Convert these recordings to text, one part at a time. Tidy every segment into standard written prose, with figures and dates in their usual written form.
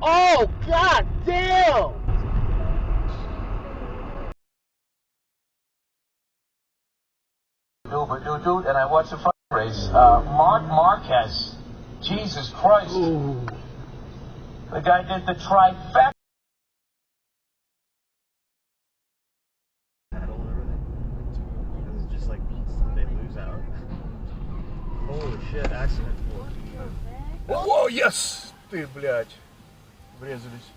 Oh, god damn! And I watched the front race. Mark Marquez. Jesus Christ. Ooh. The guy did the trifecta. Just like they lose out. Holy shit, accident. О, yes! Ты, блядь. Врезались.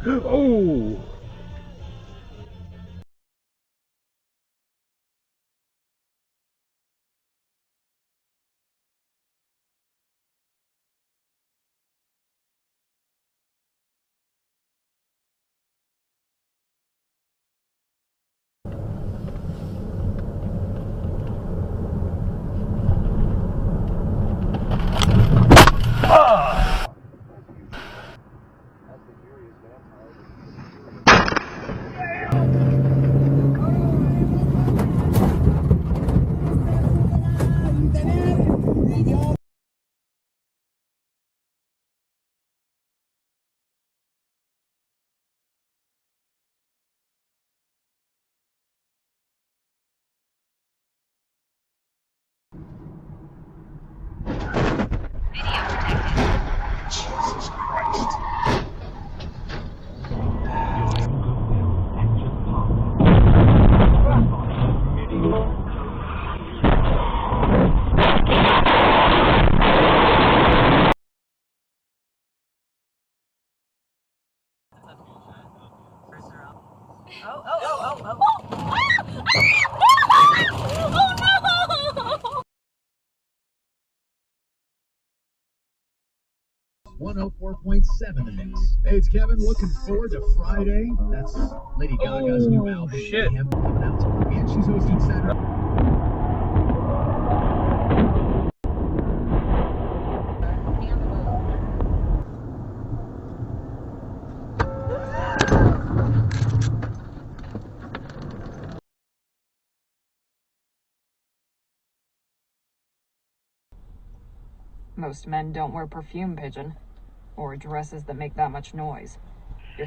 Oh! Oh, oh, oh, oh, oh. 104.7 the mix. Hey, it's Kevin. Looking forward to Friday. That's Lady Gaga's new album. Shit. Coming out tomorrow. And she's hosting Saturday. Most men don't wear perfume, Pigeon, or dresses that make that much noise. You're